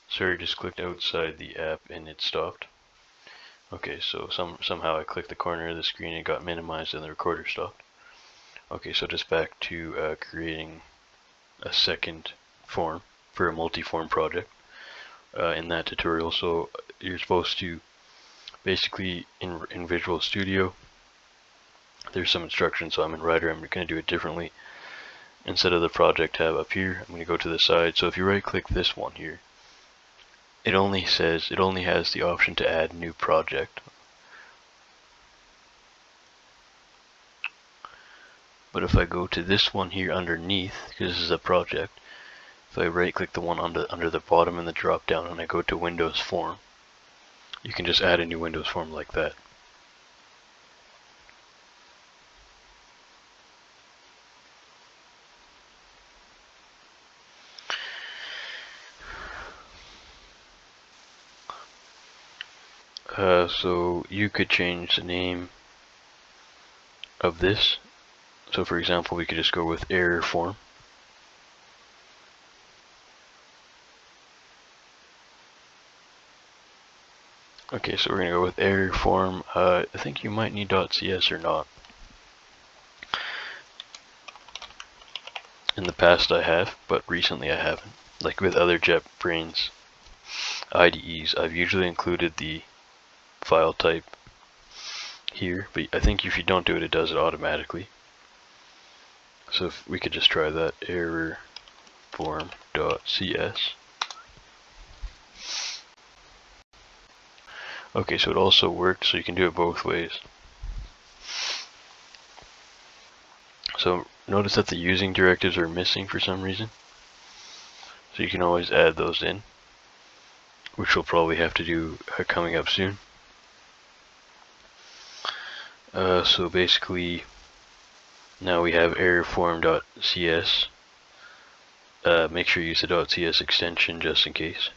Sorry, just clicked outside the app and it stopped. Okay, so somehow I clicked the corner of the screen and it got minimized and the recorder stopped. Okay, so just back to creating a second form for a multi-form project in that tutorial. So you're supposed to basically in Visual Studio, there's some instructions. So I'm in Writer, I'm going to do it differently. Instead of the project tab up here, I'm going to go to the side. So if you right click this one here, it only has the option to add new project. But if I go to this one here underneath, because this is a project, if I right click the one under the bottom in the drop down and I go to Windows Form, you can just add a new Windows form like that. So you could change the name of this. So for example, we could just go with error form. Okay, so we're going to go with error form. I think you might need .cs or not. In the past I have, but recently I haven't. Like with other JetBrains IDEs, I've usually included the file type here, but I think if you don't do it, it does it automatically. So if we could just try that, error form.cs. Okay, so it also worked, so you can do it both ways. So notice that the using directives are missing for some reason. So you can always add those in, which we'll probably have to do coming up soon. So basically, now we have error form.cs. Make sure you use the .cs extension just in case.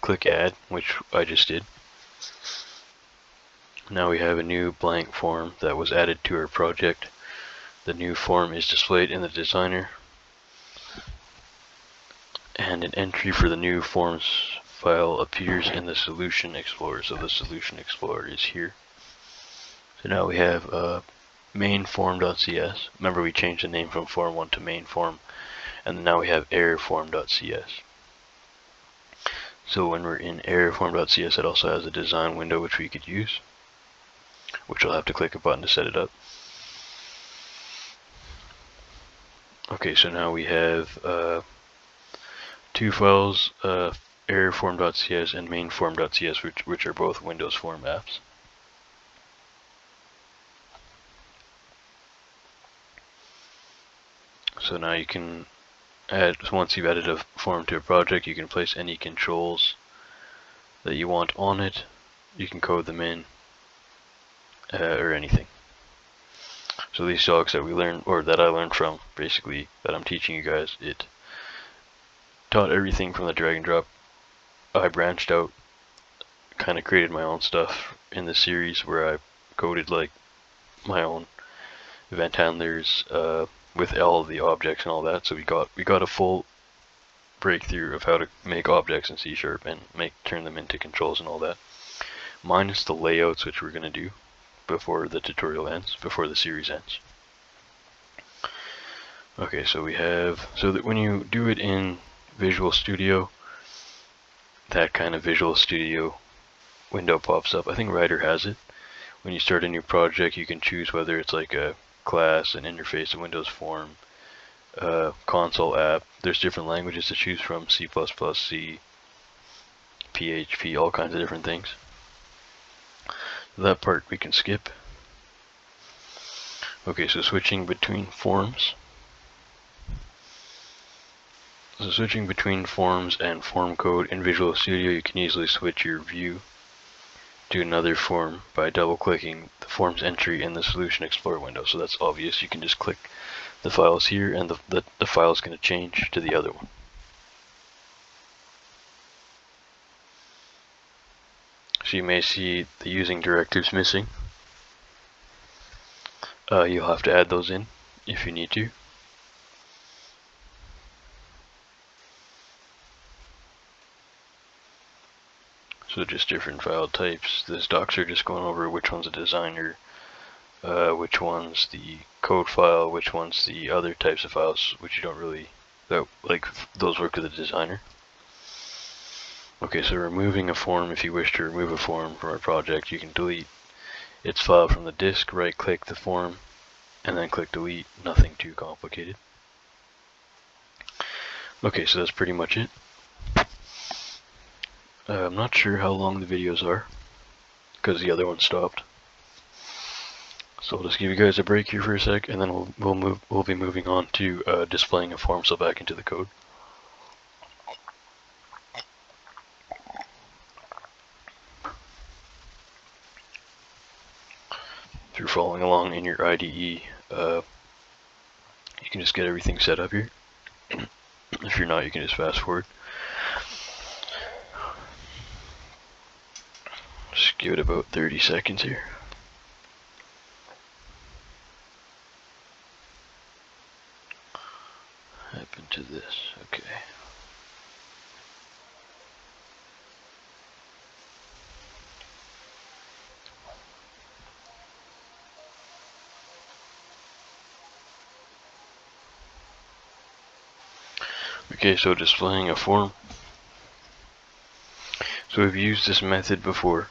Click add, which I just did. Now we have a new blank form that was added to our project. The new form is displayed in the designer, and an entry for the new forms file appears in the Solution Explorer. So the Solution Explorer is here. So now we have MainForm.cs. Remember, we changed the name from Form1 to MainForm, and now we have errorform.cs. So when we're in errorform.cs, it also has a design window which we could use, which I'll have to click a button to set it up. Okay, so now we have two files, errorform.cs and mainform.cs, which are both Windows Form apps. So now you can add, once you've added a form to a project, you can place any controls that you want on it. You can code them in, or anything. So these docs that we learned, or that I learned from, basically, that I'm teaching you guys, it taught everything from the drag and drop. I branched out, kind of created my own stuff in the series where I coded like my own event handlers with all the objects and all that. So we got a full breakthrough of how to make objects in C# and turn them into controls and all that. Minus the layouts, which we're going to do before the tutorial ends, before the series ends. Okay, so we have, so that when you do it in Visual Studio, that kind of Visual Studio window pops up. I think Writer has it. When you start a new project, you can choose whether it's like a class, an interface, a Windows form, console app. There's different languages to choose from, C++, C, PHP, all kinds of different things. That part we can skip. Okay, so switching between forms. So switching between forms and form code in Visual Studio, you can easily switch your view to another form by double-clicking the forms entry in the Solution Explorer window. So that's obvious. You can just click the files here, and the file is going to change to the other one. So you may see the using directives missing. You'll have to add those in if you need to. So just different file types. This docs are just going over which one's a designer, which one's the code file, which one's the other types of files, which you don't really, those work with the designer. Okay, so removing a form. If you wish to remove a form from a project, you can delete its file from the disk, right click the form, and then click delete. Nothing too complicated. Okay, so that's pretty much it. I'm not sure how long the videos are, because the other one stopped. So I'll just give you guys a break here for a sec, and then we'll be moving on to displaying a form, so back into the code. If you're following along in your IDE, you can just get everything set up here. If you're not, you can just fast forward. Just give it about 30 seconds here. Happened to this, okay. Okay, so displaying a form. So we've used this method before.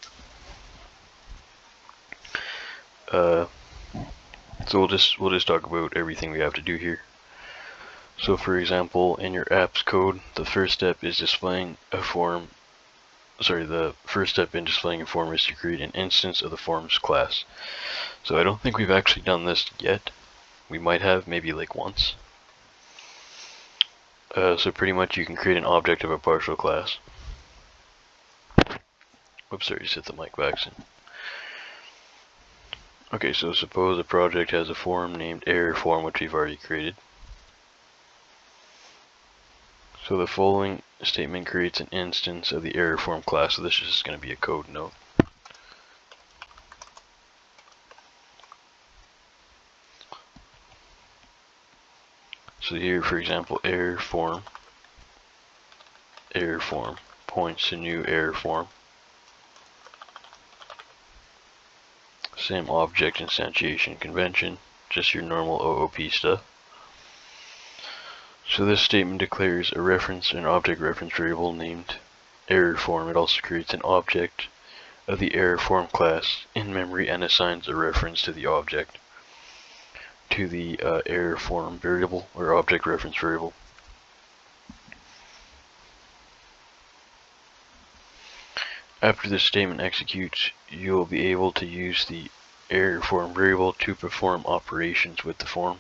So we'll just talk about everything we have to do here. So for example, in your apps code, the first step is displaying a form. Sorry, the first step in displaying a form is to create an instance of the forms class. So I don't think we've actually done this yet. We might have, maybe like once. So pretty much you can create an object of a partial class. Whoops, sorry, just hit the mic by accident. Okay, so suppose a project has a form named error form, which we've already created. So the following statement creates an instance of the error form class. So this is just going to be a code note. So here, for example, error form points to new error form. Same object instantiation convention, just your normal OOP stuff. So this statement declares a reference, an object reference variable named error form. It also creates an object of the error form class in memory and assigns a reference to the object to the error form variable or object reference variable. After this statement executes, you'll be able to use the error form variable to perform operations with the form.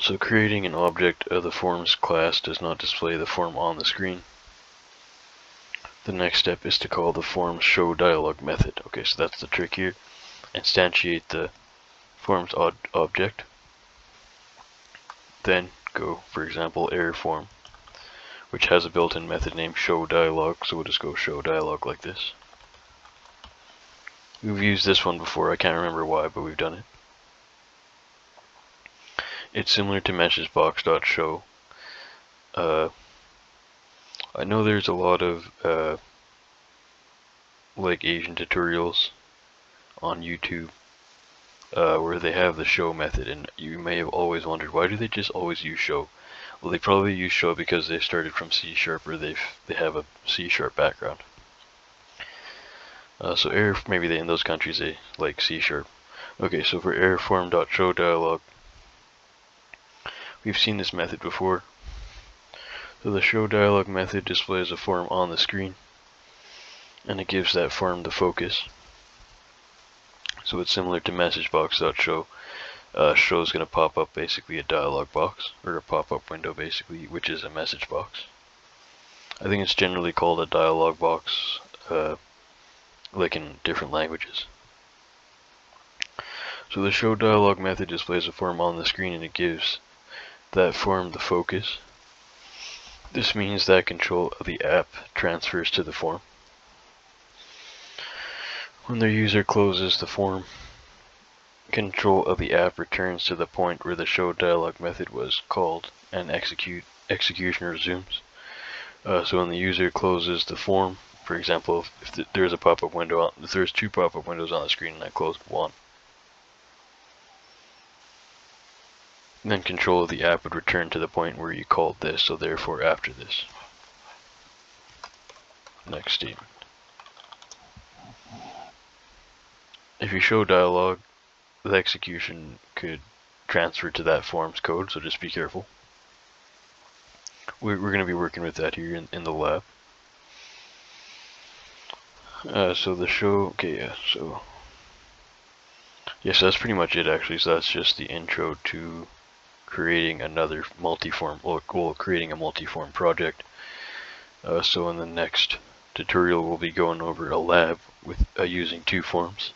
So creating an object of the forms class does not display the form on the screen. The next step is to call the forms show dialog method. Okay, so that's the trick here. Instantiate the forms object. Then go, for example, error form, which has a built-in method named show dialog. So we'll just go show dialog like this. We've used this one before. I can't remember why, but we've done it. It's similar to messagebox.show. I know there's a lot of like Asian tutorials on YouTube where they have the show method, and you may have always wondered, why do they just always use show? Well, they probably use show because they started from C# or they have a C# background. So error, maybe in those countries they like C#. Okay, so for error form.show dialog, we've seen this method before. So the show dialog method displays a form on the screen, and it gives that form the focus. So it's similar to messagebox.show. Show is going to pop up basically a dialog box, or a pop-up window basically, which is a message box. I think it's generally called a dialog box, like in different languages. So the show dialog method displays a form on the screen, and it gives that form the focus. This means that control of the app transfers to the form. When the user closes the form, control of the app returns to the point where the show dialog method was called and execute execution resumes. So when the user closes the form, for example, if there's a pop-up window, if there's 2 pop-up windows on the screen and I close one, then control of the app would return to the point where you called this, so therefore after this. Next statement. If you show dialog, the execution could transfer to that form's code, so just be careful. We're going to be working with that here in the lab. So the show, okay, yeah, so yes, that's pretty much it actually. So that's just the intro to creating another multi-form, well, creating a multi-form project. So in the next tutorial, we'll be going over a lab with using 2 forms.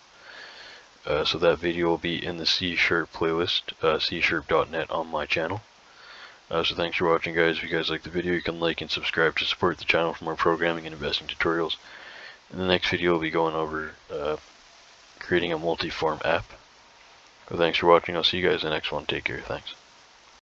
So that video will be in the C# playlist, csharp.net on my channel. So thanks for watching, guys. If you guys like the video, you can like and subscribe to support the channel for more programming and investing tutorials. In the next video, we'll be going over creating a multi-form app. So thanks for watching. I'll see you guys in the next one. Take care. Thanks.